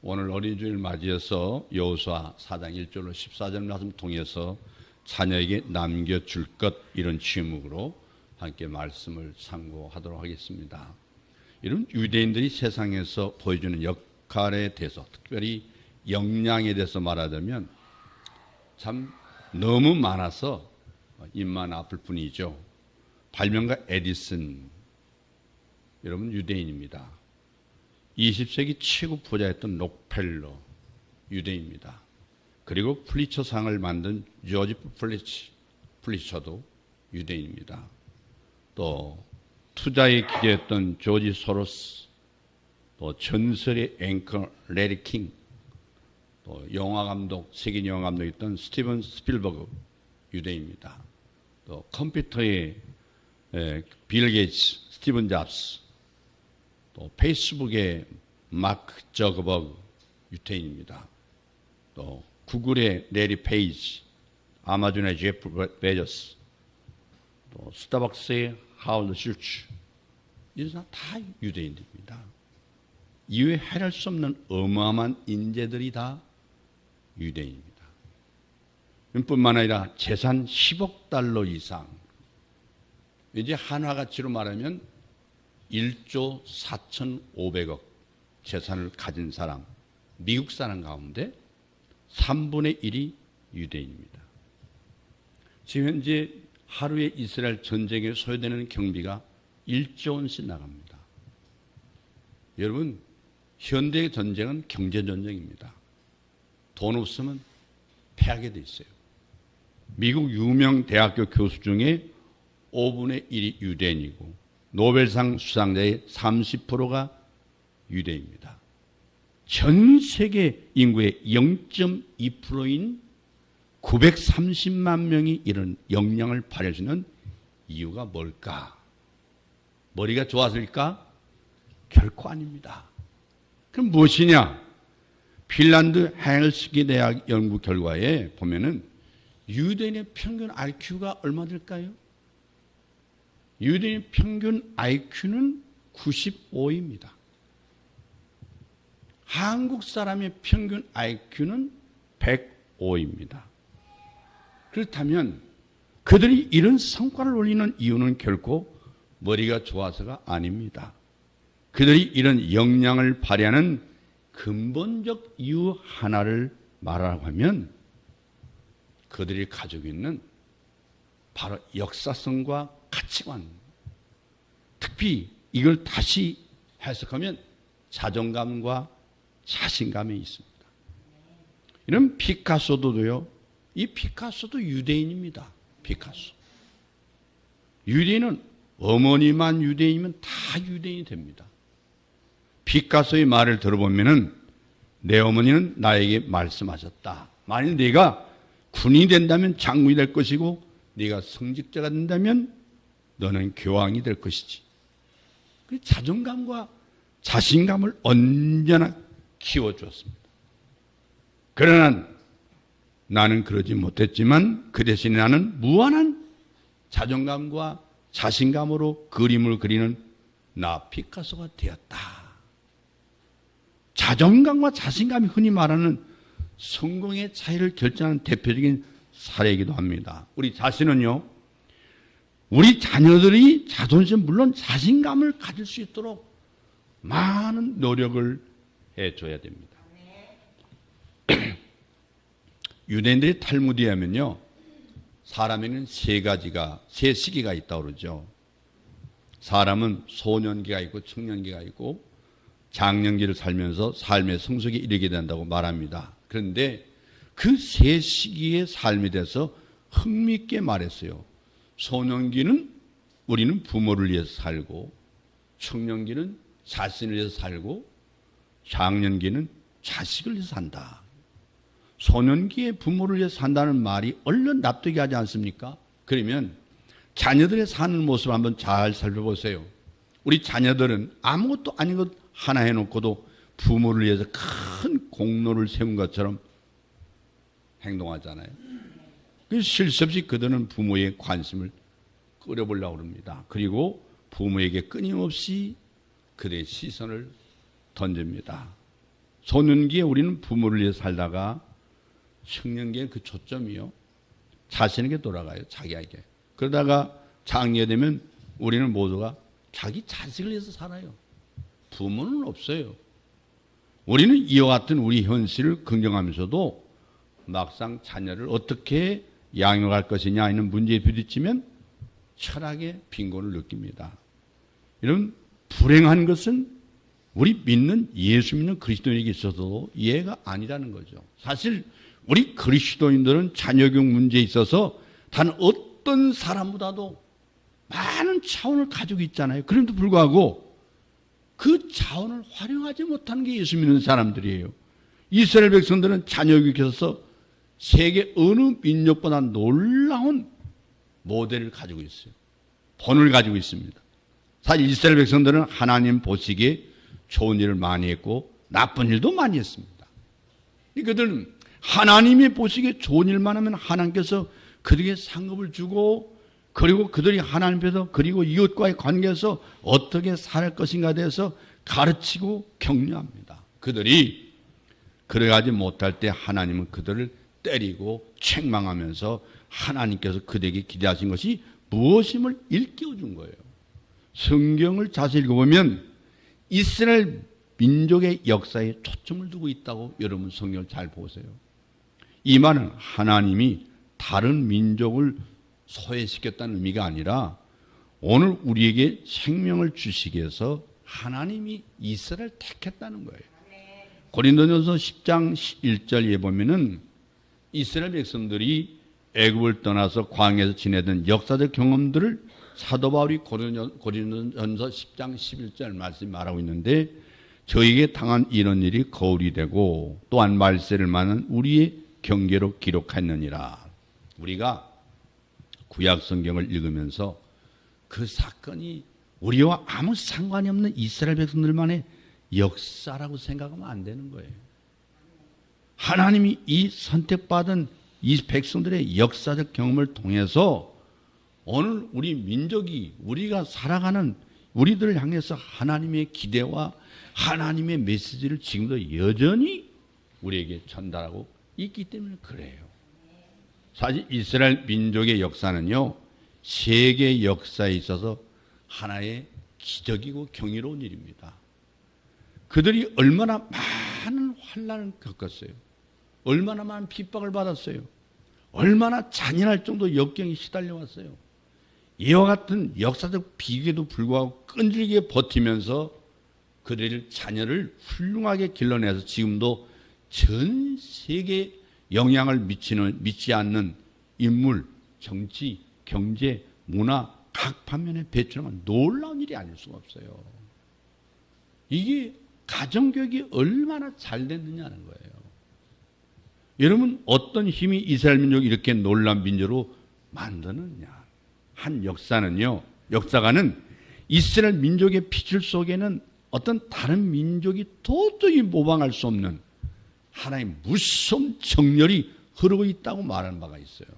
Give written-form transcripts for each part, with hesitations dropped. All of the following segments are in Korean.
오늘 어린 주일 맞이해서 여호수아 4장 1절로 14절 말씀 통해서 자녀에게 남겨줄 것, 이런 제목으로 함께 말씀을 상고하도록 하겠습니다. 이런 유대인들이 세상에서 보여주는 역할에 대해서, 특별히 역량에 대해서 말하자면 참 너무 많아서 입만 아플 뿐이죠. 발명가 에디슨, 여러분 유대인입니다. 20세기 최고 부자였던 록펠러, 유대인입니다. 그리고 플리처상을 만든 조지프 플리처도 유대인입니다. 또 투자에 기여했던 조지 소로스, 또 전설의 앵커 레리 킹, 또 영화감독, 세계 영화감독이었던 스티븐 스필버그, 유대인입니다. 또 컴퓨터의 빌 게이츠, 스티븐 잡스, 또 페이스북의 마크 저거버그, 유대인입니다. 또 구글의 레리 페이지, 아마존의 제프 베조스, 또 스타벅스의 하워드 슐츠, 이런 사람 다 유대인들입니다. 이외에 해할 수 없는 어마어마한 인재들이 다 유대인입니다. 뿐만 아니라 재산 10억 달러 이상, 이제 한화 가치로 말하면 1조 4,500억 재산을 가진 사람, 미국 사람 가운데 3분의 1이 유대인입니다. 지금 현재 하루에 이스라엘 전쟁에 소요되는 경비가 1조 원씩 나갑니다. 여러분, 현대의 전쟁은 경제전쟁입니다. 돈 없으면 패하게 돼 있어요. 미국 유명 대학교 교수 중에 5분의 1이 유대인이고 노벨상 수상자의 30%가 유대인입니다. 전 세계 인구의 0.2%인 930만 명이 이런 역량을 발휘할 수 있는 이유가 뭘까? 머리가 좋아서일까? 결코 아닙니다. 그럼 무엇이냐? 핀란드 헬싱키 대학 연구 결과에 보면은 유대인의 평균 IQ가 얼마 될까요? 유대인의 평균 IQ는 95입니다. 한국 사람의 평균 IQ는 105입니다. 그렇다면 그들이 이런 성과를 올리는 이유는 결코 머리가 좋아서가 아닙니다. 그들이 이런 역량을 발휘하는 근본적 이유 하나를 말하라고 하면 그들이 가지고 있는 바로 역사성과 가치관, 특히 이걸 다시 해석하면 자존감과 자신감이 있습니다. 이런 피카소도요, 이 피카소도 유대인입니다. 피카소. 유대인은 어머니만 유대인이면 다 유대인이 됩니다. 피카소의 말을 들어보면은 내 어머니는 나에게 말씀하셨다. 만일 네가 군인이 된다면 장군이 될 것이고 네가 성직자가 된다면 너는 교황이 될 것이지. 자존감과 자신감을 언제나 키워주었습니다. 그러나 나는 그러지 못했지만 그 대신에 나는 무한한 자존감과 자신감으로 그림을 그리는 나 피카소가 되었다. 자존감과 자신감이 흔히 말하는 성공의 차이를 결정하는 대표적인 사례이기도 합니다. 우리 자신은요, 우리 자녀들이 자존심, 물론 자신감을 가질 수 있도록 많은 노력을 해줘야 됩니다. 유대인들의 탈무드에 하면요, 사람에는 세 시기가 있다고 그러죠. 사람은 소년기가 있고 청년기가 있고 장년기를 살면서 삶의 성숙에 이르게 된다고 말합니다. 그런데 그 세 시기의 삶에 대해서 흥미있게 말했어요. 소년기는 우리는 부모를 위해서 살고, 청년기는 자신을 위해서 살고, 장년기는 자식을 위해서 산다. 소년기에 부모를 위해서 산다는 말이 얼른 납득이 하지 않습니까? 그러면 자녀들의 사는 모습을 한번 잘 살펴보세요. 우리 자녀들은 아무것도 아닌 것 하나 해놓고도 부모를 위해서 큰 공로를 세운 것처럼 행동하잖아요. 쉴 새 없이 그들은 부모의 관심을 끌어보려고 합니다. 그리고 부모에게 끊임없이 그들의 시선을 던집니다. 소년기에 우리는 부모를 위해 살다가 청년기에 그 초점이요. 자신에게 돌아가요. 자기에게. 그러다가 장년이 되면 우리는 모두가 자기 자식을 위해서 살아요. 부모는 없어요. 우리는 이와 같은 우리 현실을 긍정하면서도 막상 자녀를 어떻게 양육할 것이냐 하는 문제에 부딪히면 철학의 빈곤을 느낍니다. 이런 불행한 것은 우리 믿는 예수 믿는 그리스도인에게 있어서도 이해가 아니라는 거죠. 사실 우리 그리스도인들은 자녀교육 문제에 있어서 단 어떤 사람보다도 많은 차원을 가지고 있잖아요. 그럼에도 불구하고 그 차원을 활용하지 못하는 게 예수 믿는 사람들이에요. 이스라엘 백성들은 자녀교육에서 세계 어느 민족보다 놀라운 모델을 가지고 있어요. 본을 가지고 있습니다. 사실 이스라엘 백성들은 하나님 보시기에 좋은 일을 많이 했고 나쁜 일도 많이 했습니다. 그들은 하나님이 보시기에 좋은 일만 하면 하나님께서 그들에게 상급을 주고 그리고 그들이 하나님 앞에서 그리고 이웃과의 관계에서 어떻게 살 것인가에 대해서 가르치고 격려합니다. 그들이 그래가지 못할 때 하나님은 그들을 때리고 책망하면서 하나님께서 그들에게 기대하신 것이 무엇임을 일깨워준 거예요. 성경을 자세히 읽어보면 이스라엘 민족의 역사에 초점을 두고 있다고 여러분 성경을 잘 보세요. 이 말은 하나님이 다른 민족을 소외시켰다는 의미가 아니라 오늘 우리에게 생명을 주시기 위해서 하나님이 이스라엘을 택했다는 거예요. 고린도전서 10장 1절에 보면은 이스라엘 백성들이 애굽을 떠나서 광야에서 지내던 역사적 경험들을 사도 바울이 고린도전서 10장 11절 말씀이 말하고 있는데 저에게 당한 이런 일이 거울이 되고 또한 말세를 많은 우리의 경계로 기록했느니라. 우리가 구약 성경을 읽으면서 그 사건이 우리와 아무 상관이 없는 이스라엘 백성들만의 역사라고 생각하면 안 되는 거예요. 하나님이 이 선택받은 이 백성들의 역사적 경험을 통해서 오늘 우리 민족이 우리가 살아가는 우리들을 향해서 하나님의 기대와 하나님의 메시지를 지금도 여전히 우리에게 전달하고 있기 때문에 그래요. 사실 이스라엘 민족의 역사는요, 세계 역사에 있어서 하나의 기적이고 경이로운 일입니다. 그들이 얼마나 많은 환난을 겪었어요. 얼마나 많은 핍박을 받았어요. 얼마나 잔인할 정도 역경이 시달려왔어요. 이와 같은 역사적 비극에도 불구하고 끈질기게 버티면서 그들의 자녀를 훌륭하게 길러내서 지금도 전 세계에 영향을 미치지 않는 인물, 정치, 경제, 문화 각 방면에 배출하면 놀라운 일이 아닐 수가 없어요. 이게 가정교육이 얼마나 잘 됐느냐는 거예요. 여러분 어떤 힘이 이스라엘 민족을 이렇게 놀라운 민족으로 만드느냐. 한 역사가는 이스라엘 민족의 피줄 속에는 어떤 다른 민족이 도저히 모방할 수 없는 하나의 무서운 정렬이 흐르고 있다고 말하는 바가 있어요.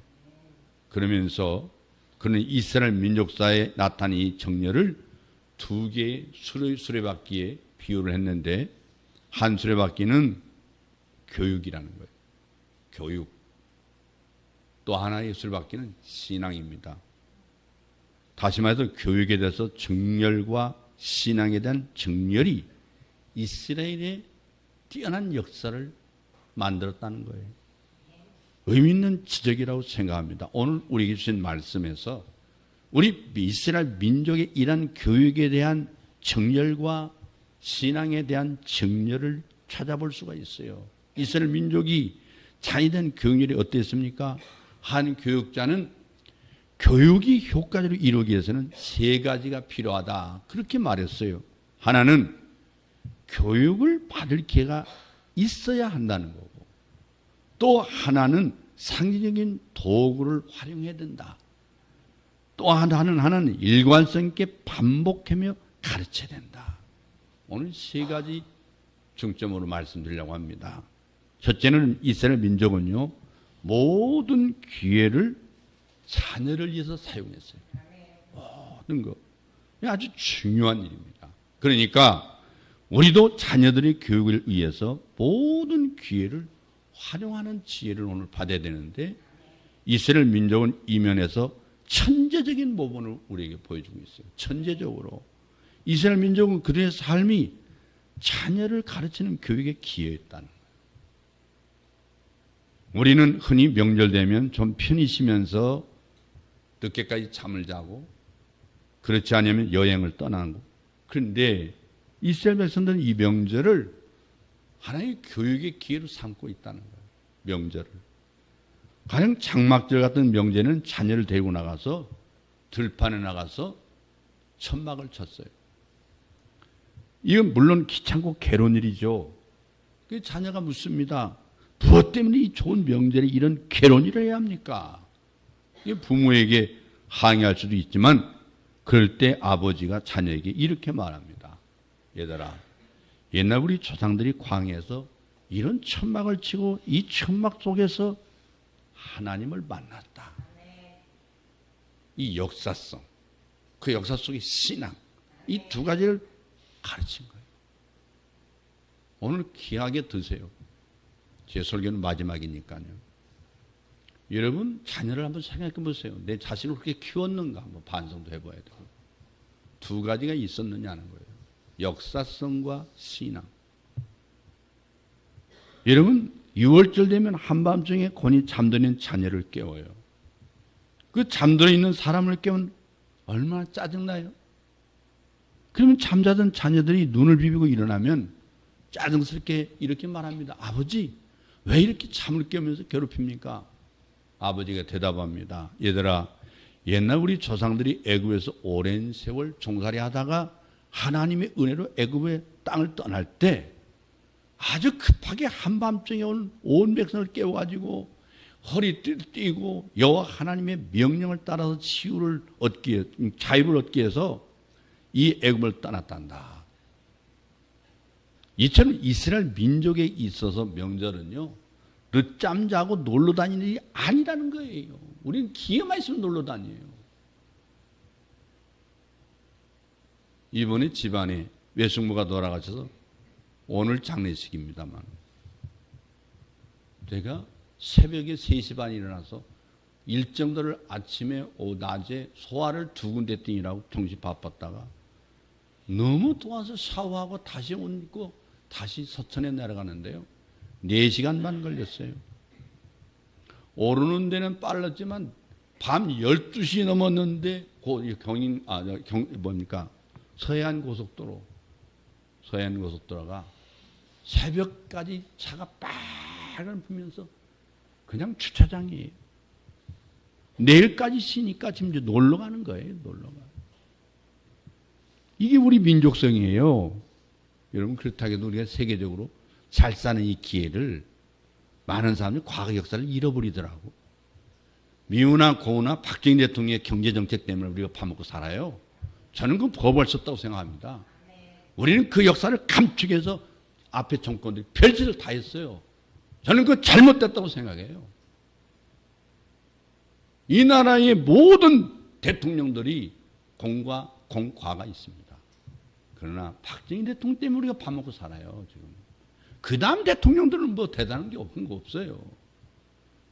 그러면서 그는 이스라엘 민족사에 나타난 이 정렬을 두 개의 수레바퀴에 비유를 했는데 한 수레바퀴는 교육이라는 거예요. 교육. 또 하나의 수레바퀴는 신앙입니다. 다시 말해서 교육에 대해서 정렬과 신앙에 대한 정렬이 이스라엘의 뛰어난 역사를 만들었다는 거예요. 의미 있는 지적이라고 생각합니다. 오늘 우리에게 주신 말씀에서 우리 이스라엘 민족의 이러한 교육에 대한 정렬과 신앙에 대한 정렬을 찾아볼 수가 있어요. 이스라엘 민족이 잔인한 교육열이 어땠습니까? 한 교육자는 교육이 효과적으로 이루기 위해서는 세 가지가 필요하다. 그렇게 말했어요. 하나는 교육을 받을 기회가 있어야 한다는 거고 또 하나는 상징적인 도구를 활용해야 된다. 또 하나는 일관성 있게 반복하며 가르쳐야 된다. 오늘 세 가지 중점으로 말씀드리려고 합니다. 첫째는 이스라엘 민족은요 모든 기회를 자녀를 위해서 사용했어요. 모든 거. 아주 중요한 일입니다. 그러니까 우리도 자녀들의 교육을 위해서 모든 기회를 활용하는 지혜를 오늘 받아야 되는데 이스라엘 민족은 이면에서 천재적인 모범을 우리에게 보여주고 있어요. 천재적으로. 이스라엘 민족은 그들의 삶이 자녀를 가르치는 교육의 기회였다는 거예요. 우리는 흔히 명절 되면 좀 편히 쉬면서 늦게까지 잠을 자고 그렇지 않으면 여행을 떠나고 그런데 이스라엘 백성들은 이 명절을 하나의 교육의 기회로 삼고 있다는 거예요. 명절을. 가령 장막절 같은 명제는 자녀를 데리고 나가서 들판에 나가서 천막을 쳤어요. 이건 물론 귀찮고 괴로운 일이죠. 그 자녀가 묻습니다. 무엇 때문에 이 좋은 명절에 이런 괴로운 일을 해야 합니까? 부모에게 항의할 수도 있지만 그럴 때 아버지가 자녀에게 이렇게 말합니다. 얘들아, 옛날 우리 조상들이 광야에서 이런 천막을 치고 이 천막 속에서 하나님을 만났다. 이 역사성, 그 역사 속의 신앙, 이 두 가지를 가르친 거예요. 오늘 귀하게 드세요. 제 설교는 마지막이니까요. 여러분 자녀를 한번 생각해 보세요. 내 자신을 그렇게 키웠는가 한번 반성도 해봐야 되고 두 가지가 있었느냐는 거예요. 역사성과 신앙. 여러분 6월절 되면 한밤중에 곤히 잠드는 자녀를 깨워요. 그 잠들어 있는 사람을 깨우면 얼마나 짜증나요? 그러면 잠자던 자녀들이 눈을 비비고 일어나면 짜증스럽게 이렇게 말합니다. 아버지, 왜 이렇게 잠을 깨우면서 괴롭힙니까? 아버지가 대답합니다. 얘들아, 옛날 우리 조상들이 애굽에서 오랜 세월 종살이 하다가 하나님의 은혜로 애굽의 땅을 떠날 때 아주 급하게 한밤중에 온 백성을 깨워가지고 허리띠를 띠고 여호와 하나님의 명령을 따라서 자유를 얻기 위해서 이 애굽을 떠났단다. 이처럼 이스라엘 민족에 있어서 명절은요 늦잠 자고 놀러 다니는 일이 아니라는 거예요. 우리는 기회만 있으면 놀러 다녀요. 이번에 집안에 외숙모가 돌아가셔서 오늘 장례식입니다만 제가 새벽에 3시 반에 일어나서 일정들을 아침에 낮에 소화를 2군데 뛰느라고 정신 바빴다가 너무 더워서 샤워하고 다시 옷 입고 다시 서천에 내려가는데요. 4시간 반 걸렸어요. 오르는 데는 빨랐지만 밤 12시 넘었는데 서해안 고속도로가 새벽까지 차가 빨간 불면서 그냥 주차장이에요. 내일까지 쉬니까 지금 이제 놀러 가는 거예요. 놀러 가. 이게 우리 민족성이에요. 여러분 그렇다고 해도 우리가 세계적으로 잘 사는 이 기회를 많은 사람들이 과거 역사를 잃어버리더라고. 미우나 고우나 박정희 대통령의 경제정책 때문에 우리가 파먹고 살아요. 저는 그건 거부할 수 없다고 생각합니다. 우리는 그 역사를 감축해서 앞에 정권들이 별짓을 다 했어요. 저는 그거 잘못됐다고 생각해요. 이 나라의 모든 대통령들이 공과가 있습니다. 그러나 박정희 대통령 때문에 우리가 밥 먹고 살아요. 지금. 그 다음 대통령들은 뭐 대단한 게 없어요.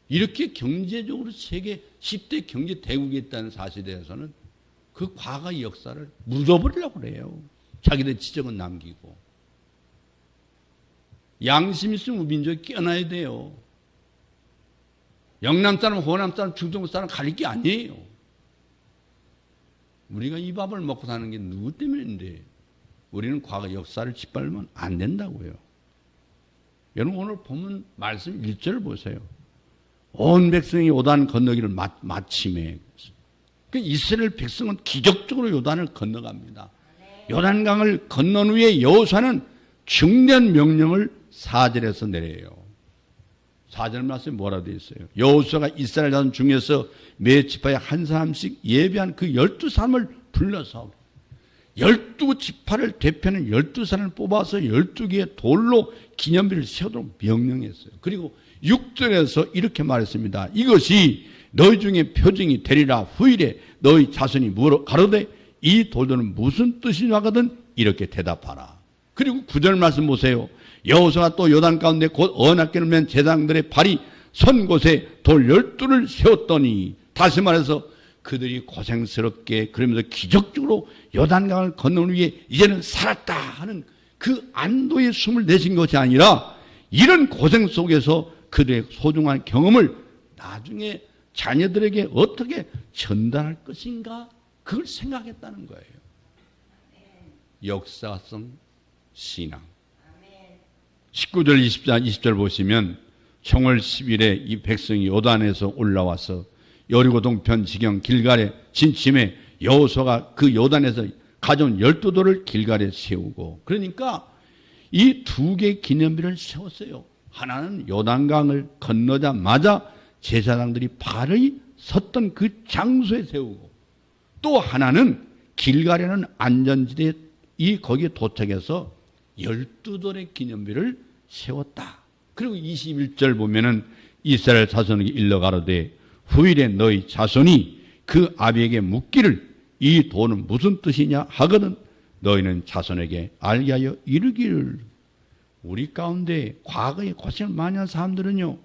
이렇게 경제적으로 세계 10대 경제 대국이 있다는 사실에 대해서는 그 과거의 역사를 묻어버리려고 그래요. 자기들 지적은 남기고. 양심 있으면 민족이 깨어나야 돼요. 영남 사람, 호남 사람, 충청도 사람 가릴 게 아니에요. 우리가 이 밥을 먹고 사는 게 누구 때문인데 우리는 과거 역사를 짓밟으면 안 된다고요. 여러분 오늘 보면 말씀 1절 보세요. 온 백성이 요단 건너기를 마침에 그 이스라엘 백성은 기적적으로 요단을 건너갑니다. 요단강을 건넌 후에 여호수아는 중대한 명령을 4절에서 내려요. 4절 말씀에 뭐라 되어 있어요? 여호수아가 이스라엘 자손 중에서 매 지파에 한 사람씩 예비한 그 12사람을 불러서 12지파를 대표하는 12사람을 뽑아서 12개의 돌로 기념비를 세우도록 명령했어요. 그리고 6절에서 이렇게 말했습니다. 이것이 너희 중에 표징이 되리라. 후일에 너희 자손이 물어 가로되 이 돌들은 무슨 뜻이냐 하거든 이렇게 대답하라. 그리고 9절 말씀 보세요. 여호수아가 또 요단 가운데 곧 언약궤를 맨 제사장들의 발이 선 곳에 돌 12를 세웠더니, 다시 말해서 그들이 고생스럽게 그러면서 기적적으로 요단강을 건너는 위에 이제는 살았다 하는 그 안도의 숨을 내신 것이 아니라, 이런 고생 속에서 그들의 소중한 경험을 나중에 자녀들에게 어떻게 전달할 것인가, 그걸 생각했다는 거예요. 역사성 신앙. 19절 20절 보시면 청월 10일에 이 백성이 요단에서 올라와서 여리고 동편 지경 길갈에 진침에 여호수아가 그 요단에서 가져온 12돌을 길갈에 세우고, 그러니까 이 두 개의 기념비를 세웠어요. 하나는 요단강을 건너자마자 제사장들이 발이 섰던 그 장소에 세우고, 또 하나는 길갈에는 안전지대에 거기에 도착해서 12돌의 기념비를 세웠다. 그리고 21절 보면은 이스라엘 자손에게 일러 가로되 후일에 너희 자손이 그 아비에게 묻기를 이 돌은 무슨 뜻이냐 하거든 너희는 자손에게 알게 하여 이르기를. 우리 가운데 과거에 고생을 많이 한 사람들은요,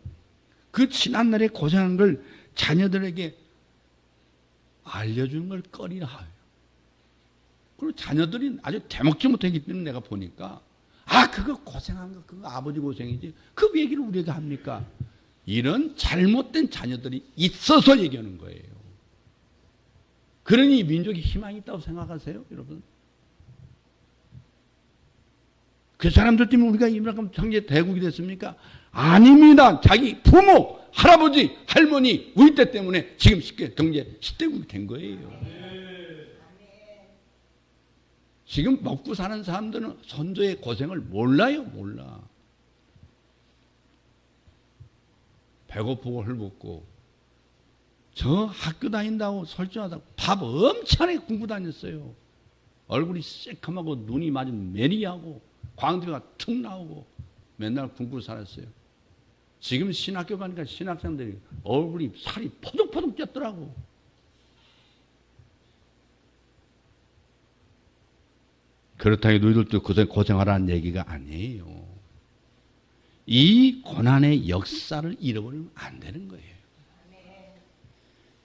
그 지난날에 고생한 걸 자녀들에게 알려주는 걸 꺼리나 해요. 그리고 자녀들이 아주 대먹지 못하기 때문에 내가 보니까, 그거 고생한 거 그거 아버지 고생이지 그 얘기를 우리가 합니까? 이런 잘못된 자녀들이 있어서 얘기하는 거예요. 그러니 민족이 희망이 있다고 생각하세요, 여러분? 그 사람들 때문에 우리가 이만큼 경제 대국이 됐습니까? 아닙니다. 자기 부모, 할아버지, 할머니, 우리 때 때문에 지금 쉽게 경제 시대국이 된 거예요. 지금 먹고 사는 사람들은 선조의 고생을 몰라요, 몰라. 배고프고 헐벗고, 저 학교 다닌다고 설정하다고 밥 엄청나게 굶고 다녔어요. 얼굴이 새카맣고 눈이 맞은 매리하고 광대가 툭 나오고 맨날 굶고 살았어요. 지금 신학교 가니까 신학생들이 얼굴이 살이 포동포동 쪘더라고. 그렇다고 너희들도 고생하라는 얘기가 아니에요. 이 고난의 역사를 잃어버리면 안 되는 거예요.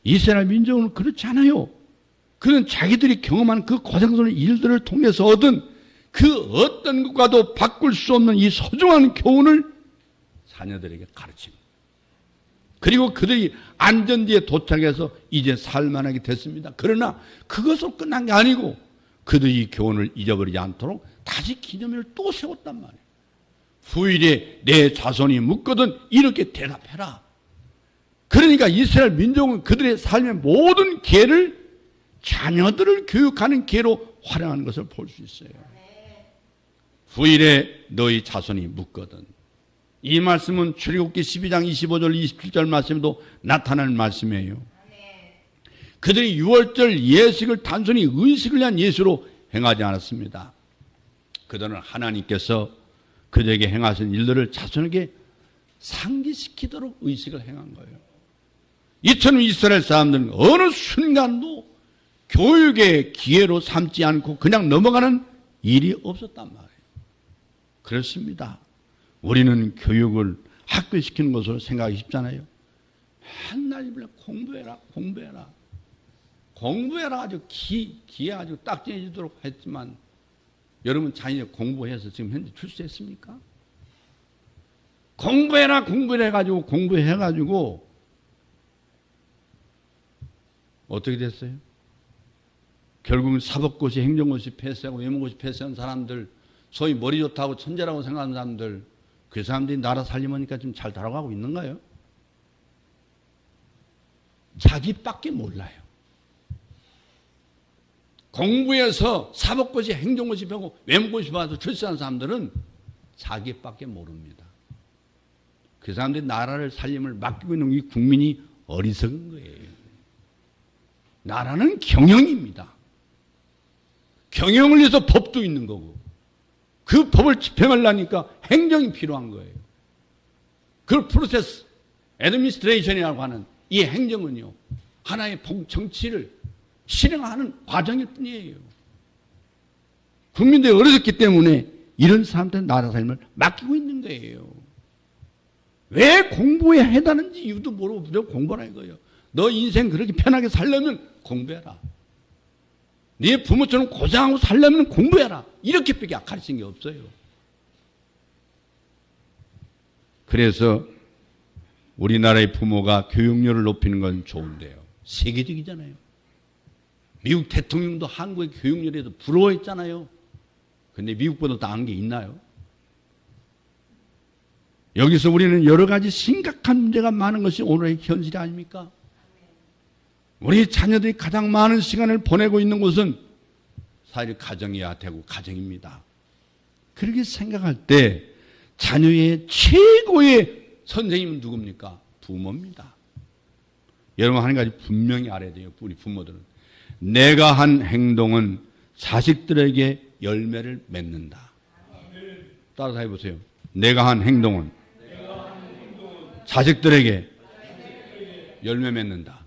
이스라엘 민족은 그렇지 않아요. 그는 자기들이 경험한 그 고생스러운 일들을 통해서 얻은 그 어떤 것과도 바꿀 수 없는 이 소중한 교훈을 자녀들에게 가르칩니다. 그리고 그들이 안전지에 도착해서 이제 살만하게 됐습니다. 그러나 그것으로 끝난 게 아니고 그들이 이 교훈을 잊어버리지 않도록 다시 기념일을 또 세웠단 말이에요. 후일에 내 자손이 묻거든 이렇게 대답해라. 그러니까 이스라엘 민족은 그들의 삶의 모든 기회를 자녀들을 교육하는 기회로 활용하는 것을 볼 수 있어요. 후일에 너희 자손이 묻거든. 이 말씀은 출애굽기 12장 25절 27절 말씀에도 나타나는 말씀이에요. 그들이 유월절 예식을 단순히 의식을 위한 예수로 행하지 않았습니다. 그들은 하나님께서 그들에게 행하신 일들을 자손에게 상기시키도록 의식을 행한 거예요. 이처럼 이스라엘 사람들은 어느 순간도 교육의 기회로 삼지 않고 그냥 넘어가는 일이 없었단 말이에요. 그렇습니다. 우리는 교육을 학교시키는 것으로 생각하기 쉽잖아요. 맨날 공부해라, 공부해라. 공부해라 아주 기에 아주 딱지해지도록 했지만 여러분 자녀 공부해서 지금 현재 출세했습니까? 공부해라 공부해가지고 공부해가지고 어떻게 됐어요? 결국은 사법고시 행정고시 패스하고 외모고시 패스한 사람들, 소위 머리 좋다고 천재라고 생각하는 사람들, 그 사람들이 나라 살림하니까 좀 잘 돌아가고 있는가요? 자기밖에 몰라요. 공부해서 사법고시 행정고시 배우고 외모고시 봐서 출세한 사람들은 자기밖에 모릅니다. 그 사람들이 나라를 살림을 맡기고 있는 이 국민이 어리석은 거예요. 나라는 경영입니다. 경영을 위해서 법도 있는 거고 그 법을 집행하려니까 행정이 필요한 거예요. 그 프로세스, 애드미니스트레이션이라고 하는 이 행정은요, 하나의 정치를 실행하는 과정일 뿐이에요. 국민들이 어려졌기 때문에 이런 사람들한테 나라 삶을 맡기고 있는 거예요. 왜 공부해야 해다는지 이유도 모르고 무조건 공부하라 이거예요. 너 인생 그렇게 편하게 살려면 공부해라. 네 부모처럼 고생하고 살려면 공부해라. 이렇게밖에 가르친 게 없어요. 그래서 우리나라의 부모가 교육열을 높이는 건 좋은데요. 세계적이잖아요. 미국 대통령도 한국의 교육열에 대해서 부러워했잖아요. 근데 미국보다 나은 게 있나요? 여기서 우리는 여러 가지 심각한 문제가 많은 것이 오늘의 현실이 아닙니까? 우리 자녀들이 가장 많은 시간을 보내고 있는 곳은 사실 가정이야 되고 가정입니다. 그렇게 생각할 때 자녀의 최고의 선생님은 누굽니까? 부모입니다. 여러분 한 가지 분명히 알아야 돼요. 우리 부모들은. 내가 한 행동은 자식들에게 열매를 맺는다. 따라서 해보세요. 내가 한 행동은 자식들에게 열매 맺는다.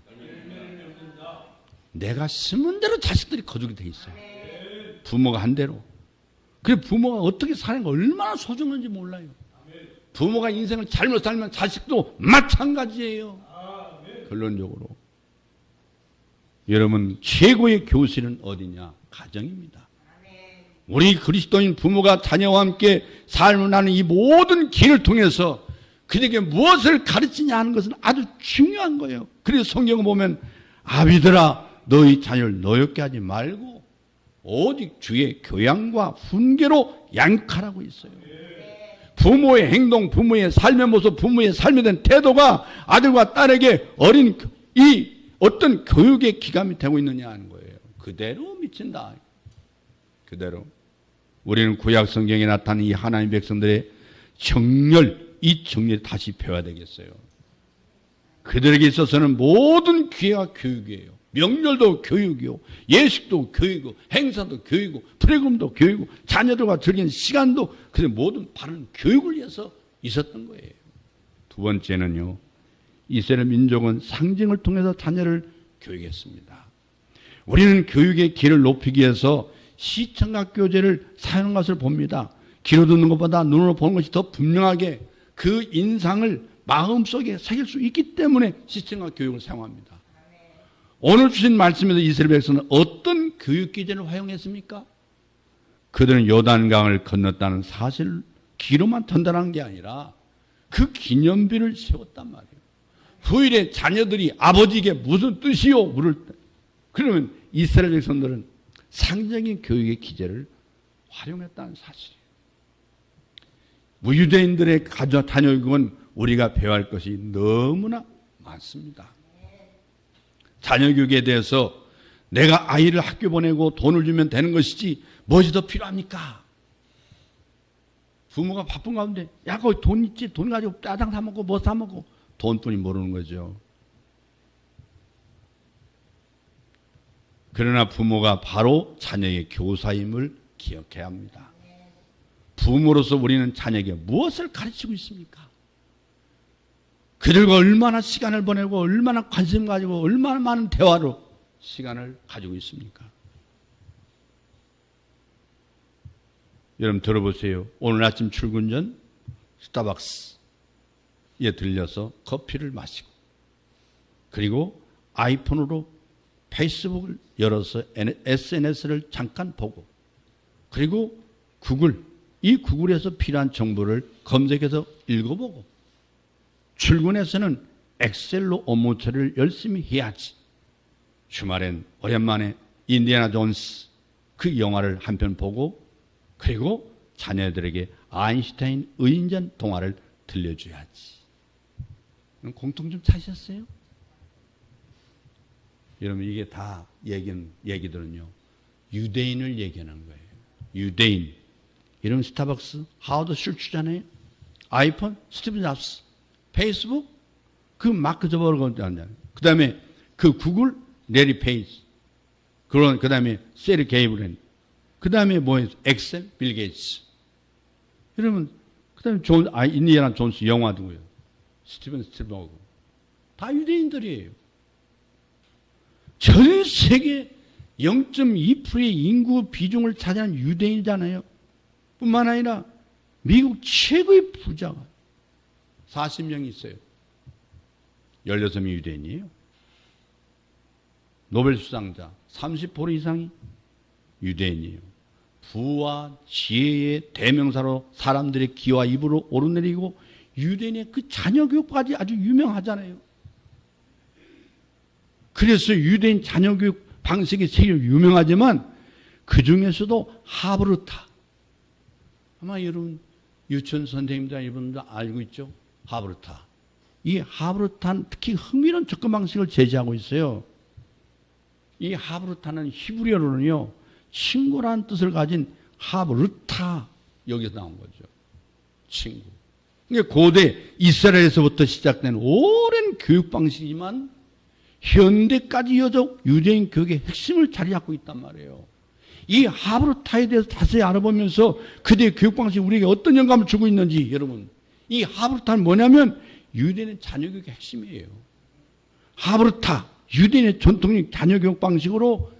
내가 심은 대로 자식들이 거두게 돼 있어요. 부모가 한 대로. 그래 부모가 어떻게 사는 거 얼마나 소중한지 몰라요. 부모가 인생을 잘못 살면 자식도 마찬가지예요. 결론적으로. 여러분 최고의 교실은 어디냐? 가정입니다. 우리 그리스도인 부모가 자녀와 함께 삶을 나는 이 모든 길을 통해서 그에게 무엇을 가르치냐 하는 것은 아주 중요한 거예요. 그래서 성경을 보면 아비들아 너희 자녀를 노엽게 하지 말고 오직 주의 교양과 훈계로 양육하라고 있어요. 부모의 행동, 부모의 삶의 모습, 부모의 삶에 대한 태도가 아들과 딸에게 어린 이 어떤 교육의 기감이 되고 있느냐 하는 거예요. 그대로 미친다. 그대로. 우리는 구약 성경에 나타난 이 하나님 백성들의 정렬, 이 정렬을 다시 배워야 되겠어요. 그들에게 있어서는 모든 기회가 교육이에요. 명절도 교육이요, 예식도 교육이고, 행사도 교육이고, 프로그램도 교육이고, 자녀들과 즐기는 시간도 그들 모든 바른 교육을 위해서 있었던 거예요. 두 번째는요, 이스라엘 민족은 상징을 통해서 자녀를 교육했습니다. 우리는 교육의 길을 높이기 위해서 시청각 교재를 사용한 것을 봅니다. 귀로 듣는 것보다 눈으로 보는 것이 더 분명하게 그 인상을 마음속에 새길 수 있기 때문에 시청각 교육을 사용합니다. 오늘 주신 말씀에서 이스라엘 백성은 어떤 교육 기제를 활용했습니까? 그들은 요단강을 건넜다는 사실을 귀로만 전달한 게 아니라 그 기념비를 세웠단 말이에요. 후일에 자녀들이 아버지에게 무슨 뜻이요? 물을 때 그러면 이스라엘 백성들은 상징적인 교육의 기제를 활용했다는 사실이에요. 무유대인들의 자녀교육은 우리가 배워야 할 것이 너무나 많습니다. 자녀교육에 대해서 내가 아이를 학교 보내고 돈을 주면 되는 것이지 무엇이 더 필요합니까? 부모가 바쁜 가운데 야 거기 돈 있지? 돈 가지고 짜장 사 먹고 뭐 사 먹고 돈뿐이 모르는 거죠. 그러나 부모가 바로 자녀의 교사임을 기억해야 합니다. 부모로서 우리는 자녀에게 무엇을 가르치고 있습니까? 그들과 얼마나 시간을 보내고 얼마나 관심 가지고 얼마나 많은 대화로 시간을 가지고 있습니까? 여러분 들어보세요. 오늘 아침 출근 전 스타벅스에 들려서 커피를 마시고 그리고 아이폰으로 페이스북을 열어서 SNS를 잠깐 보고 그리고 이 구글에서 필요한 정보를 검색해서 읽어보고 출근해서는 엑셀로 업무 처리를 열심히 해야지. 주말엔 오랜만에 인디애나 존스 그 영화를 한 편 보고 그리고 자녀들에게 아인슈타인 의인전 동화를 들려줘야지. 공통점 찾으셨어요? 여러분 이게 다 얘기들은요. 유대인을 얘기하는 거예요. 유대인. 이런 스타벅스, 하워드 슐츠잖아요. 아이폰, 스티브 잡스. 페이스북, 그 마크 저버거가 한다. 그 다음에 그 구글, 레리 페이지. 그 다음에 세리 게이브렌. 그 다음에 뭐예요? 엑셀, 빌 게이츠. 여러분, 그 다음에 인디애나 존스 영화 누구예요? 스티븐 스필버그. 다 유대인들이에요. 전 세계 0.2%의 인구 비중을 차지하는 유대인이잖아요. 뿐만 아니라 미국 최고의 부자가 40명이 있어요. 16명이 유대인이에요. 노벨 수상자 30% 이상이 유대인이에요. 부와 지혜의 대명사로 사람들의 귀와 입으로 오르내리고 유대인의 그 자녀교육까지 아주 유명하잖아요. 그래서 유대인 자녀교육 방식이 세계로 유명하지만 그 중에서도 하브르타, 아마 여러분 유치원 선생님들 이분들 알고 있죠? 하브르타. 이 하브르타는 특히 흥미로운 접근 방식을 제시하고 있어요. 이 하브르타는 히브리어로는요, 친구라는 뜻을 가진 하브르타, 여기서 나온 거죠. 친구. 이게 고대 이스라엘에서부터 시작된 오랜 교육 방식이지만 현대까지 이어져 유대인 교육의 핵심을 자리 잡고 있단 말이에요. 이 하브르타에 대해서 자세히 알아보면서 그대의 교육 방식이 우리에게 어떤 영감을 주고 있는지, 여러분, 이 하브르타는 뭐냐면 유대인의 자녀교육의 핵심이에요. 하브르타, 유대인의 전통적 자녀교육 방식으로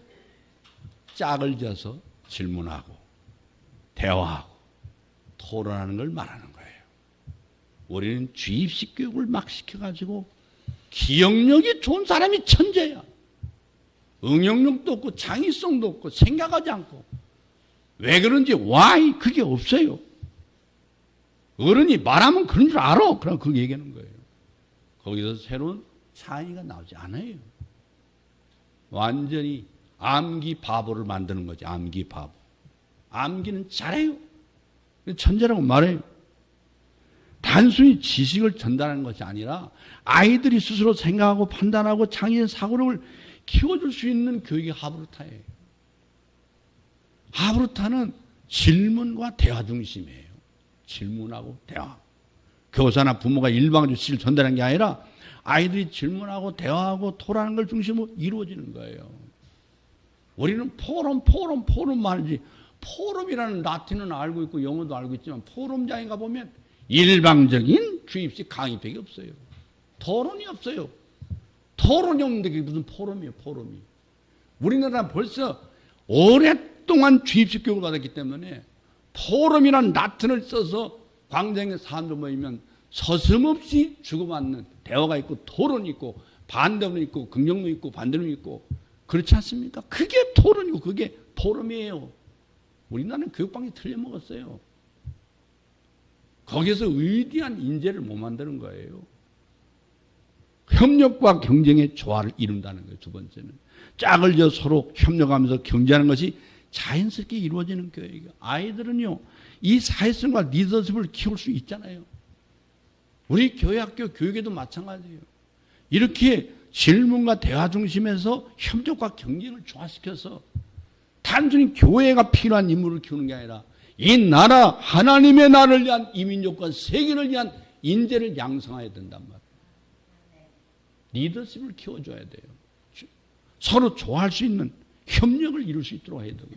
짝을 지어서 질문하고 대화하고 토론하는 걸 말하는 거예요. 우리는 주입식 교육을 막 시켜가지고 기억력이 좋은 사람이 천재야. 응용력도 없고 창의성도 없고 생각하지 않고, 왜 그런지 why 그게 없어요. 어른이 말하면 그런 줄 알아. 그럼 그거 얘기하는 거예요. 거기서 새로운 창의가 나오지 않아요. 완전히 암기 바보를 만드는 거지. 암기 바보. 암기는 잘해요. 천재라고 말해요. 단순히 지식을 전달하는 것이 아니라 아이들이 스스로 생각하고 판단하고 창의적인 사고력을 키워줄 수 있는 교육이 하브르타예요. 하브르타는 질문과 대화 중심이에요. 질문하고 대화. 교사나 부모가 일방적으로 지식을 전달하는 게 아니라 아이들이 질문하고 대화하고 토론하는 걸 중심으로 이루어지는 거예요. 우리는 포럼만 하지, 포럼이라는 라틴은 알고 있고 영어도 알고 있지만 포럼장에 가보면 일방적인 주입식 강의밖에 없어요. 토론이 없어요. 토론이 없는데 그게 무슨 포럼이에요, 포럼이. 우리나라는 벌써 오랫동안 주입식 교육을 받았기 때문에 포럼이라는 라틴을 써서 광장에 사람들 모이면 서슴없이 주고받는 대화가 있고 토론이 있고 반대論있고 긍정론 있고 반대론 있고, 그렇지 않습니까? 그게 토론이고 그게 포럼이에요. 우리나라는 교육방식이 틀려먹었어요. 거기서 위대한 인재를 못 만드는 거예요. 협력과 경쟁의 조화를 이룬다는 거예요. 두 번째는 짝을 지어 서로 협력하면서 경쟁하는 것이 자연스럽게 이루어지는 교육이에요. 아이들은요, 이 사회성과 리더십을 키울 수 있잖아요. 우리 교회학교 교육에도 마찬가지예요. 이렇게 질문과 대화 중심에서 협력과 경쟁을 조화시켜서 단순히 교회가 필요한 인물을 키우는 게 아니라 이 나라, 하나님의 나라를 위한 이민족과 세계를 위한 인재를 양성해야 된단 말이에요. 리더십을 키워줘야 돼요. 서로 좋아할 수 있는 협력을 이룰 수 있도록 해야 되고,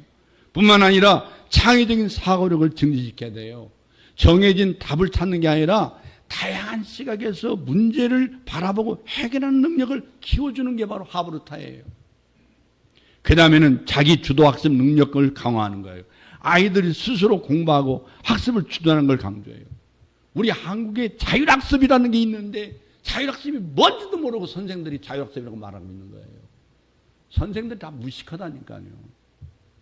뿐만 아니라 창의적인 사고력을 증진시켜야 돼요. 정해진 답을 찾는 게 아니라 다양한 시각에서 문제를 바라보고 해결하는 능력을 키워주는 게 바로 하브르타예요. 그 다음에는 자기 주도 학습 능력을 강화하는 거예요. 아이들이 스스로 공부하고 학습을 주도하는 걸 강조해요. 우리 한국에 자율학습이라는 게 있는데 자율학습이 뭔지도 모르고 선생들이 자율학습이라고 말하고 있는 거예요. 선생들이 다 무식하다니까요.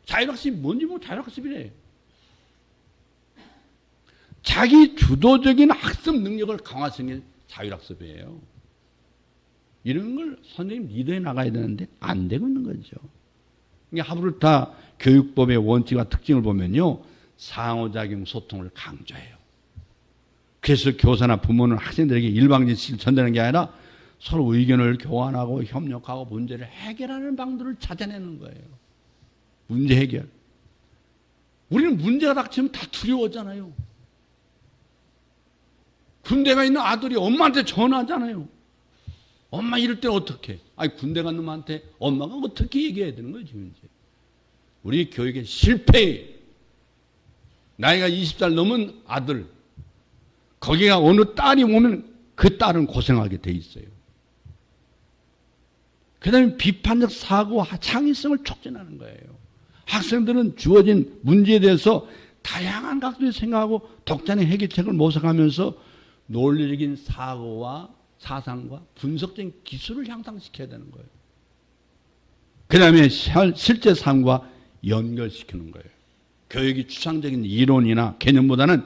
자율학습이 뭔지 모르고 자율학습이래. 자기 주도적인 학습 능력을 강화시키는 게 자율학습이에요. 이런 걸 선생님 리더에 나가야 되는데 안 되고 있는 거죠. 하브르타 교육법의 원칙과 특징을 보면요, 상호작용 소통을 강조해요. 그래서 교사나 부모는 학생들에게 일방적인 지식을 전달하는 게 아니라 서로 의견을 교환하고 협력하고 문제를 해결하는 방도를 찾아내는 거예요. 문제 해결. 우리는 문제가 닥치면 다 두려워하잖아요. 군대가 있는 아들이 엄마한테 전화하잖아요. 엄마 이럴 때는 어떻게? 아니, 군대 간 놈한테 엄마가 어떻게 얘기해야 되는 거예요, 지금 이제. 우리 교육의 실패. 나이가 20살 넘은 아들, 거기가 어느 딸이 오면 그 딸은 고생하게 돼 있어요. 그 다음에 비판적 사고와 창의성을 촉진하는 거예요. 학생들은 주어진 문제에 대해서 다양한 각도의 생각하고 독자의 해결책을 모색하면서 논리적인 사고와 사상과 분석적인 기술을 향상시켜야 되는 거예요. 그 다음에 실제 삶과 연결시키는 거예요. 교육이 추상적인 이론이나 개념보다는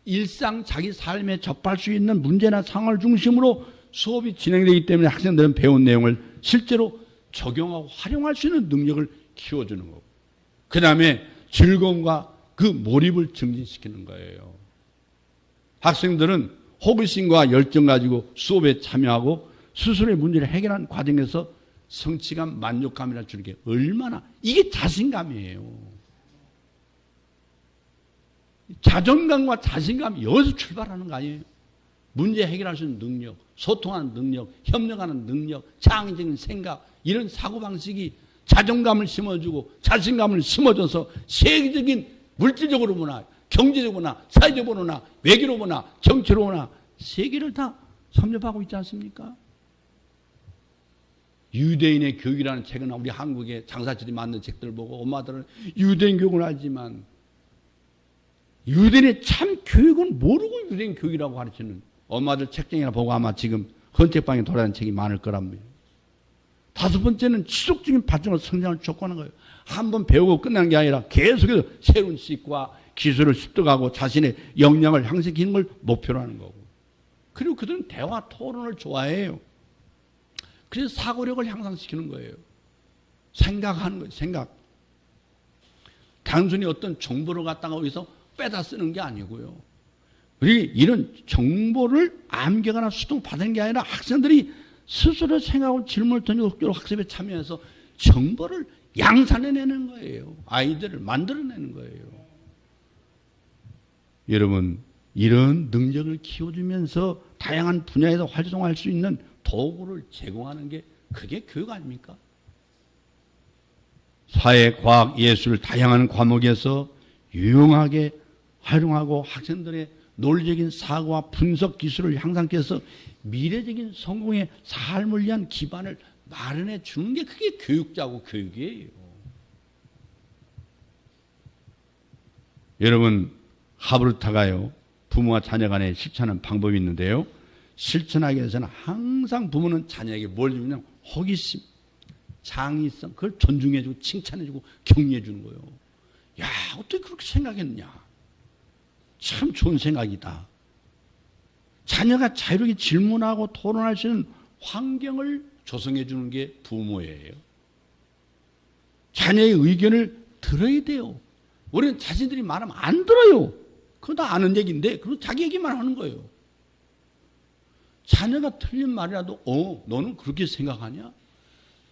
일상 자기 삶에 접할 수 있는 문제나 상황을 중심으로 수업이 진행되기 때문에 학생들은 배운 내용을 실제로 적용하고 활용할 수 있는 능력을 키워주는 거고, 그 다음에 즐거움과 그 몰입을 증진시키는 거예요. 학생들은 호기심과 열정 가지고 수업에 참여하고 스스로의 문제를 해결하는 과정에서 성취감, 만족감이라 주는 게 얼마나, 이게 자신감이에요. 자존감과 자신감이 여기서 출발하는 거 아니에요? 문제 해결할 수 있는 능력, 소통하는 능력, 협력하는 능력, 창의적인 생각, 이런 사고방식이 자존감을 심어주고 자신감을 심어줘서 세계적인 물질적으로 보나 경제적으로 보나 사회적으로 보나 외교로 보나 정치로 보나 세계를 다 섭렵하고 있지 않습니까? 유대인의 교육이라는 책은 우리 한국의 장사철이 만든 책들 보고 엄마들은 유대인 교육을 하지만 유대인의 참 교육은 모르고 유대인 교육이라고 가르치는 엄마들 책장이나 보고 아마 지금 헌책방에 돌아다니는 책이 많을 거랍니다. 다섯 번째는 지속적인 발전과 성장을 촉구하는 거예요. 한번 배우고 끝나는 게 아니라 계속해서 새로운 지식과 기술을 습득하고 자신의 역량을 향상시키는 걸 목표로 하는 거고. 그리고 그들은 대화 토론을 좋아해요. 그래서 사고력을 향상시키는 거예요. 생각하는 거예요. 생각. 단순히 어떤 정보를 갖다가 어디서 빼다 쓰는 게 아니고요. 우리 이런 정보를 암기하거나 수동받는 게 아니라 학생들이 스스로 생각하고 질문을 던지고 학습에 참여해서 정보를 양산해내는 거예요. 아이들을 만들어내는 거예요. 여러분, 이런 능력을 키워주면서 다양한 분야에서 활동할 수 있는 도구를 제공하는 게 그게 교육 아닙니까? 사회, 과학, 예술 다양한 과목에서 유용하게 활용하고 학생들의 논리적인 사고와 분석 기술을 향상해서 미래적인 성공의 삶을 위한 기반을 마련해 주는 게 그게 교육자고 교육이에요. 여러분, 하브르타가요, 부모와 자녀 간에 실천하는 방법이 있는데요. 실천하기 위해서는 항상 부모는 자녀에게 뭘 주냐면 호기심, 창의성, 그걸 존중해주고 칭찬해주고 격려해주는 거예요. 야, 어떻게 그렇게 생각했냐? 참 좋은 생각이다. 자녀가 자유롭게 질문하고 토론할 수 있는 환경을 조성해 주는 게 부모예요. 자녀의 의견을 들어야 돼요. 우리는 자신들이 말하면 안 들어요. 그거 다 아는 얘기인데 그리고 자기 얘기만 하는 거예요. 자녀가 틀린 말이라도 너는 그렇게 생각하냐?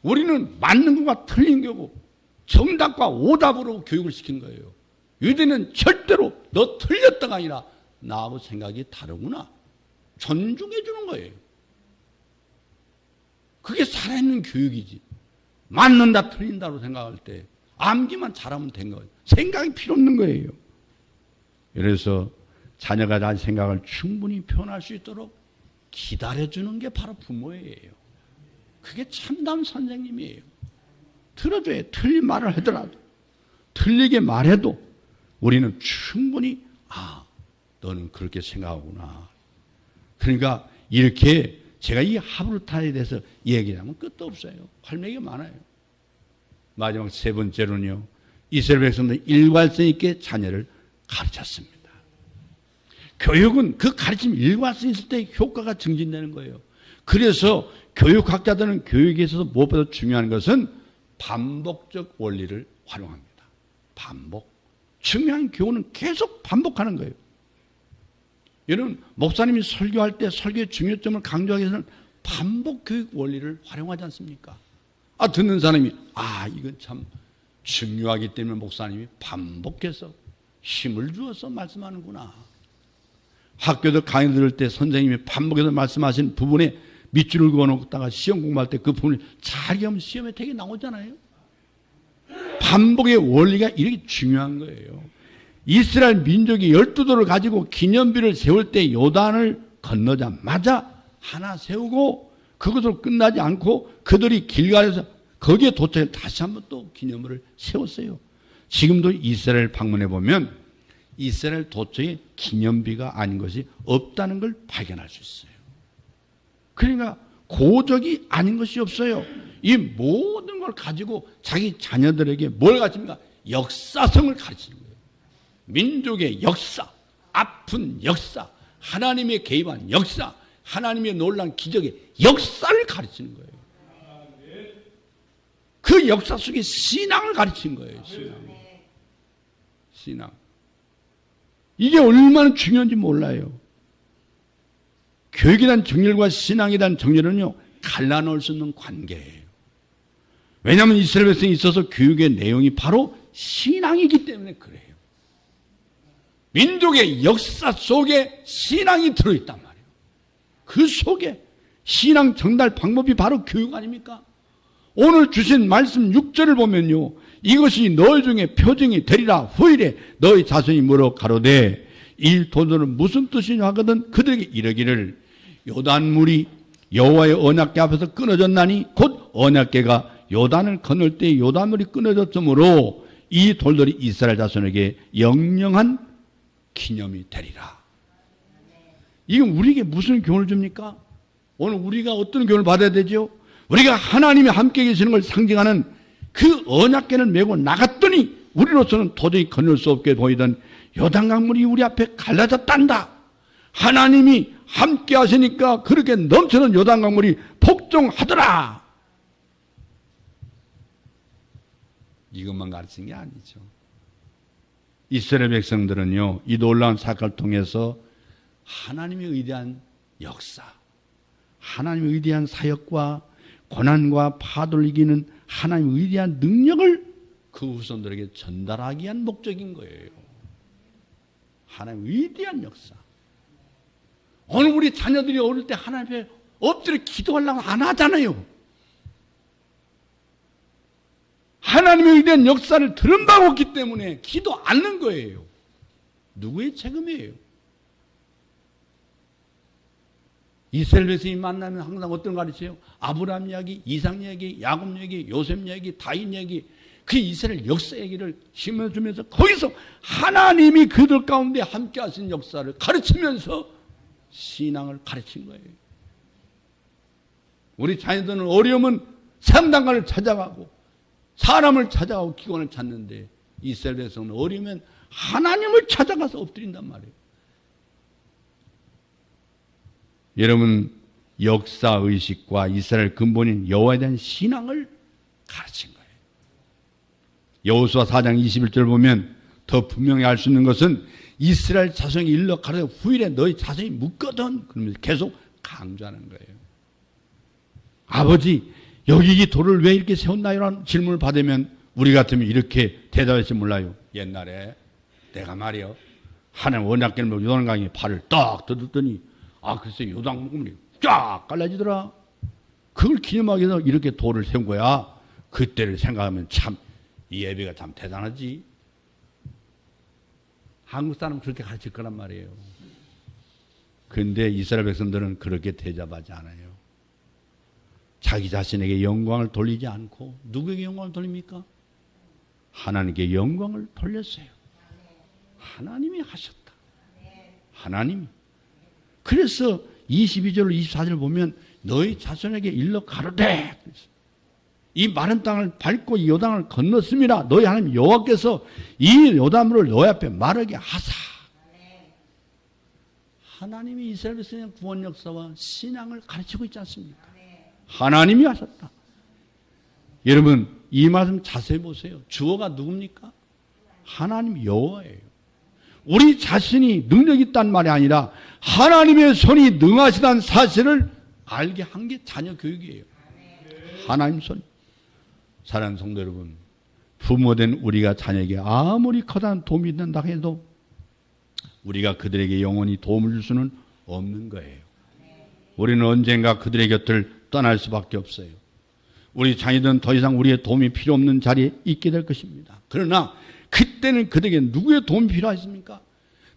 우리는 맞는 것과 틀린 거고 정답과 오답으로 교육을 시킨 거예요. 유대는 절대로 너 틀렸다가 아니라 나하고 생각이 다르구나. 존중해 주는 거예요. 그게 살아있는 교육이지. 맞는다 틀린다로 생각할 때 암기만 잘하면 된 거예요. 생각이 필요 없는 거예요. 그래서 자녀가 자기 생각을 충분히 표현할 수 있도록 기다려주는 게 바로 부모예요. 그게 참담 선생님이에요. 들어줘야 틀린 말을 하더라도 틀리게 말해도 우리는 충분히 너는 그렇게 생각하구나. 그러니까 이렇게 제가 이 하브르타에 대해서 얘기하면 끝도 없어요. 할 얘기가 많아요. 마지막 세 번째로는요. 이스라엘 백성들은 일관성 있게 자녀를 가르쳤습니다. 교육은 그 가르침 일관성 있을 때 효과가 증진되는 거예요. 그래서 교육학자들은 교육에 있어서 무엇보다 중요한 것은 반복적 원리를 활용합니다. 반복. 중요한 교훈은 계속 반복하는 거예요. 여러분, 목사님이 설교할 때 설교의 중요점을 강조하기 위해서는 반복 교육 원리를 활용하지 않습니까? 듣는 사람이 이건 참 중요하기 때문에 목사님이 반복해서 힘을 주어서 말씀하는구나. 학교도 강의 들을 때 선생님이 반복해서 말씀하신 부분에 밑줄을 그어놓다가 시험 공부할 때 그 부분을 잘 기억하면 시험에 되게 나오잖아요. 반복의 원리가 이렇게 중요한 거예요. 이스라엘 민족이 12도를 가지고 기념비를 세울 때 요단을 건너자마자 하나 세우고 그것으로 끝나지 않고 그들이 길갈에서 거기에 도착해 다시 한번 또 기념비를 세웠어요. 지금도 이스라엘 방문해 보면 이스라엘 도처에 기념비가 아닌 것이 없다는 걸 발견할 수 있어요. 그러니까 고적이 아닌 것이 없어요. 이 모든 걸 가지고 자기 자녀들에게 뭘 가르칩니까? 역사성을 가르치는 거예요. 민족의 역사, 아픈 역사, 하나님의 개입한 역사, 하나님의 놀라운 기적의 역사를 가르치는 거예요. 그 역사 속에 신앙을 가르치는 거예요. 신앙. 이게 얼마나 중요한지 몰라요. 교육에 대한 정렬과 신앙에 대한 정렬은요, 갈라놓을 수 없는 관계예요. 왜냐하면 이스라엘 백성이 있어서 교육의 내용이 바로 신앙이기 때문에 그래요. 민족의 역사 속에 신앙이 들어있단 말이에요. 그 속에 신앙 전달 방법이 바로 교육 아닙니까? 오늘 주신 말씀 6절을 보면요, 이것이 너희 중에 표징이 되리라. 후일에 너희 자손이 물어 가로되 이 도들은 무슨 뜻이냐 하거든 그들에게 이르기를 요단물이 여호와의 언약궤 앞에서 끊어졌나니 곧 언약궤가 요단을 건널 때 요단물이 끊어졌으므로 이 돌들이 이스라엘 자손에게 영영한 기념이 되리라. 이건 우리에게 무슨 교훈을 줍니까? 오늘 우리가 어떤 교훈을 받아야 되죠? 우리가 하나님이 함께 계시는 걸 상징하는 그 언약궤를 메고 나갔더니 우리로서는 도저히 건널 수 없게 보이던 요단강물이 우리 앞에 갈라졌단다. 하나님이 함께 하시니까 그렇게 넘치는 요단강물이 폭증하더라. 이것만 가르친 게 아니죠. 이스라엘 백성들은요, 이 놀라운 사건을 통해서 하나님의 위대한 역사, 하나님의 위대한 사역과 고난과 파도를 이기는 하나님의 위대한 능력을 그 후손들에게 전달하기 위한 목적인 거예요. 하나님의 위대한 역사. 오늘 우리 자녀들이 어릴 때 하나님 앞에 엎드려 기도하려고 안 하잖아요. 하나님의 위대한 역사를 들은 바가 없기 때문에 기도 않는 거예요. 누구의 책임이에요? 이스라엘 백성이 만나면 항상 어떤 거 가르쳐요? 아브라함 이야기, 이삭 이야기, 야곱 이야기, 요셉 이야기, 다윗 이야기, 그 이스라엘 역사 얘기를 심어주면서 거기서 하나님이 그들 가운데 함께 하신 역사를 가르치면서 신앙을 가르친 거예요. 우리 자녀들은 어려우면 상담가를 찾아가고 사람을 찾아가고 기관을 찾는데 이스라엘 백성은 어려우면 하나님을 찾아가서 엎드린단 말이에요. 여러분, 역사의식과 이스라엘 근본인 여호와에 대한 신앙을 가르친 거예요. 여호수아 4장 21절 보면 더 분명히 알 수 있는 것은 이스라엘 자손이 일러 가로되 후일에 너희 자손이 묻거든. 그러면서 계속 강조하는 거예요. 아버지, 여기 이 돌을 왜 이렇게 세웠나요? 라는 질문을 받으면 우리 같으면 이렇게 대답할지 몰라요. 옛날에 내가 말이요, 하나님 언약궤를 메고 요단강에 발을 딱 뜯었더니 글쎄 요단강물이 쫙 갈라지더라. 그걸 기념하기 위해서 이렇게 돌을 세운 거야. 그때를 생각하면 참 이 예배가 참 대단하지. 한국 사람은 그렇게 가르칠 거란 말이에요. 그런데 이스라엘 백성들은 그렇게 대접하지 않아요. 자기 자신에게 영광을 돌리지 않고 누구에게 영광을 돌립니까? 하나님께 영광을 돌렸어요. 하나님이 하셨다. 하나님이. 그래서 22절 24절 보면 너희 자손에게 일러 가로되 이 마른 땅을 밟고 이 요단을 건넜습니다. 너희 하나님 여호와께서 이 요단물을 너희 앞에 마르게 하사. 하나님이 이스라엘 백성의 구원 역사와 신앙을 가르치고 있지 않습니까? 하나님이 하셨다. 여러분, 이 말씀 자세히 보세요. 주어가 누굽니까? 하나님 여호와예요. 우리 자신이 능력이 있다는 말이 아니라 하나님의 손이 능하시다는 사실을 알게 한 게 자녀 교육이에요. 하나님 손. 사랑하는 성도 여러분, 부모된 우리가 자녀에게 아무리 커다란 도움이 된다 해도 우리가 그들에게 영원히 도움을 줄 수는 없는 거예요. 우리는 언젠가 그들의 곁을 떠날 수밖에 없어요. 우리 자녀들은 더 이상 우리의 도움이 필요 없는 자리에 있게 될 것입니다. 그러나 그때는 그들에게 누구의 도움이 필요하십니까?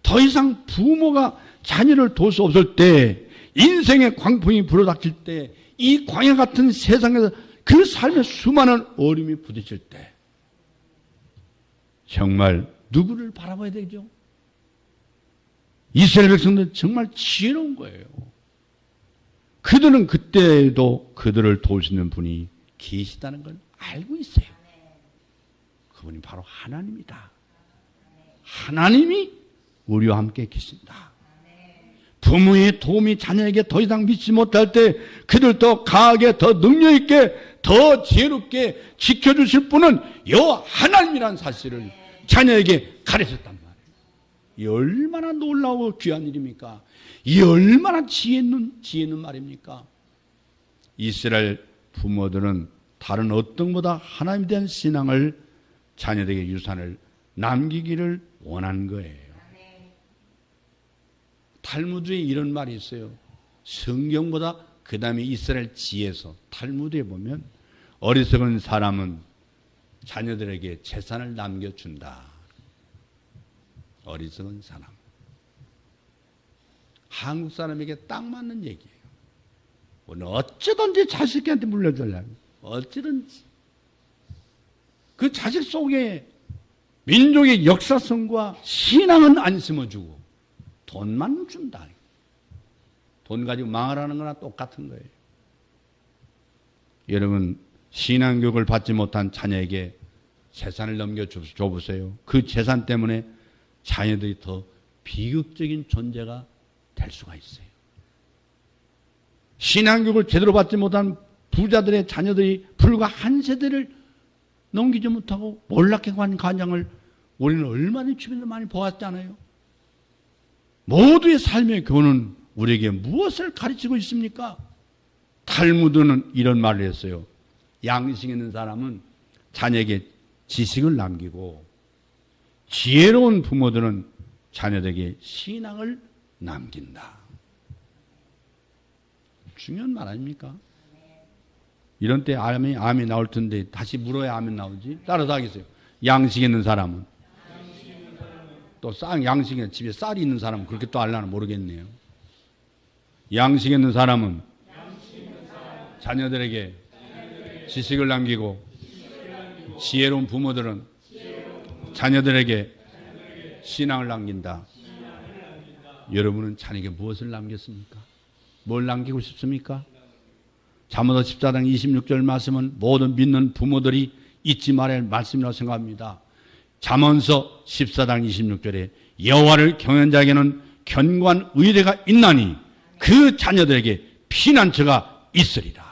더 이상 부모가 자녀를 도울 수 없을 때, 인생의 광풍이 불어닥칠 때, 이 광야 같은 세상에서 그 삶의 수많은 어려움이 부딪힐 때 정말 누구를 바라봐야 되죠? 이스라엘 백성들은 정말 지혜로운 거예요. 그들은 그때도 그들을 도우시는 분이 계시다는 걸 알고 있어요. 그분이 바로 하나님이다. 하나님이 우리와 함께 계신다. 부모의 도움이 자녀에게 더 이상 믿지 못할 때 그들 더 강하게, 더 능력있게, 더 지혜롭게 지켜주실 분은 여호와 하나님이라는 사실을 자녀에게 가르쳤단 말이에요. 이 얼마나 놀라워 귀한 일입니까? 이 얼마나 지혜 있는 말입니까? 이스라엘 부모들은 다른 어떤 것보다 하나님에 대한 신앙을 자녀들에게 유산을 남기기를 원한 거예요. 탈무드에 이런 말이 있어요. 성경보다 그 다음에 이스라엘 지에서 탈무드에 보면 어리석은 사람은 자녀들에게 재산을 남겨준다. 어리석은 사람. 한국 사람에게 딱 맞는 얘기예요. 오늘 어쩌든지 자식한테 물려주려고. 어찌든지. 그 자식 속에 민족의 역사성과 신앙은 안 심어주고 돈만 준다. 돈 가지고 망하라는 거나 똑같은 거예요. 여러분, 신앙교육을 받지 못한 자녀에게 재산을 넘겨줘보세요. 그 재산 때문에 자녀들이 더 비극적인 존재가 될 수가 있어요. 신앙교육을 제대로 받지 못한 부자들의 자녀들이 불과 한 세대를 넘기지 못하고 몰락해 간 가정을 우리는 얼마나 주변에서 많이 보았잖아요. 모두의 삶의 교훈은 우리에게 무엇을 가르치고 있습니까? 탈무드는 이런 말을 했어요. 양식 있는 사람은 자녀에게 지식을 남기고 지혜로운 부모들은 자녀들에게 신앙을 남긴다. 중요한 말 아닙니까? 이런 때 암이 나올 텐데 다시 물어야 암이 나오지? 따라서 하겠어요. 양식 있는 사람은 또 양식에 집에 쌀이 있는 사람은 그렇게 또 알려나 모르겠네요. 양식 있는 사람은 자녀들에게 지식을 남기고 지혜로운 부모들은 자녀들에게 신앙을 남긴다. 여러분은 자녀에게 무엇을 남겼습니까? 뭘 남기고 싶습니까? 잠언서 14장 26절 말씀은 모든 믿는 부모들이 잊지 말아야 할 말씀이라고 생각합니다. 잠언서 14장 26절에 여호와를 경외하는 자에게는 견고한 의뢰가 있나니 그 자녀들에게 피난처가 있으리라.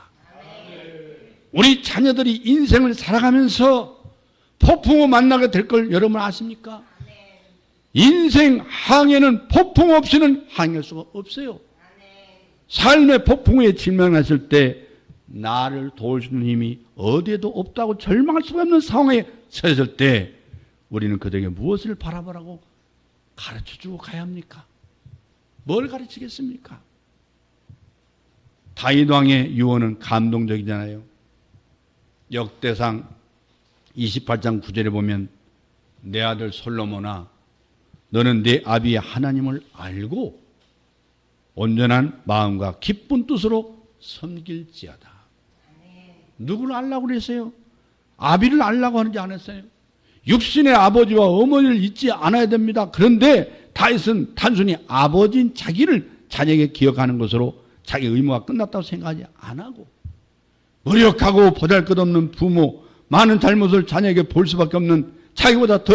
우리 자녀들이 인생을 살아가면서 폭풍우 만나게 될 걸 여러분 아십니까? 인생 항해는 폭풍 없이는 항해할 수가 없어요. 삶의 폭풍우에 직면했을 때 나를 도와주는 힘이 어디에도 없다고 절망할 수가 없는 상황에 처했을 때 우리는 그들에게 무엇을 바라보라고 가르쳐주고 가야 합니까? 뭘 가르치겠습니까? 다윗 왕의 유언은 감동적이잖아요. 역대상 28장 9절에 보면 내 아들 솔로몬아 너는 내 아비의 하나님을 알고 온전한 마음과 기쁜 뜻으로 섬길지어다. 누구를 알라고 그랬어요? 아비를 알라고 하는지 안 했어요? 육신의 아버지와 어머니를 잊지 않아야 됩니다. 그런데 다윗은 단순히 아버지인 자기를 자녀에게 기억하는 것으로 자기 의무가 끝났다고 생각하지 안 하고 무력하고 보잘것없는 부모, 많은 잘못을 자녀에게 볼 수밖에 없는 자기보다 더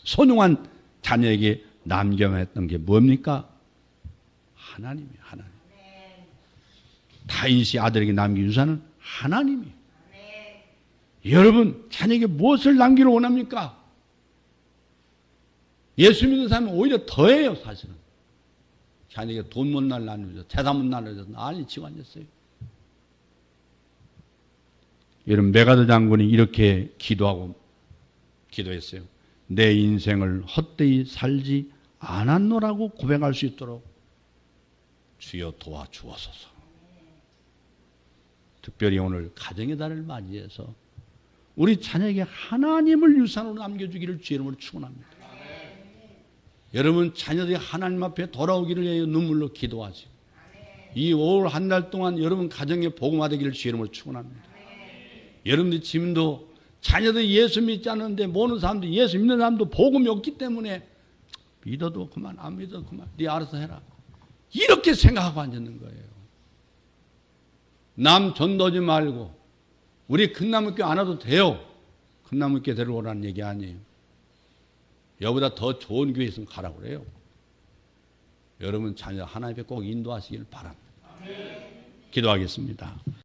소중한 자녀에게 남겨야 했던 게 뭡니까? 하나님이에요. 하나님. 다윗이 아들에게 남긴 유산은 하나님이에요. 여러분 자녀에게 무엇을 남기를 원합니까? 예수 믿는 사람은 오히려 더해요. 사실은. 자녀에게 돈 못 날라주죠. 재산 못 날라줘서 난리 치고 앉았어요. 여러분 메가드 장군이 이렇게 기도했어요. 내 인생을 헛되이 살지 않았노라고 고백할 수 있도록 주여 도와주옵소서. 특별히 오늘 가정의 달을 맞이해서 우리 자녀에게 하나님을 유산으로 남겨주기를 주의 이름으로 축원합니다. 여러분 자녀들이 하나님 앞에 돌아오기를 위해 눈물로 기도하시고 이 5월 한 달 동안 여러분 가정에 복음화되기를 주의 이름으로 축원합니다. 여러분들 지금도 자녀들이 예수 믿지 않는데 모르는 사람도 예수 믿는 사람도 복음이 없기 때문에 믿어도 그만, 안 믿어도 그만. 네 알아서 해라. 이렇게 생각하고 앉는 거예요. 남 전도지 말고 우리 금나무교회 안 와도 돼요. 금나무교회 데려오라는 얘기 아니에요. 여보다 더 좋은 교회 있으면 가라고 그래요. 여러분 자녀 하나님께 꼭 인도하시길 바랍니다. 기도하겠습니다.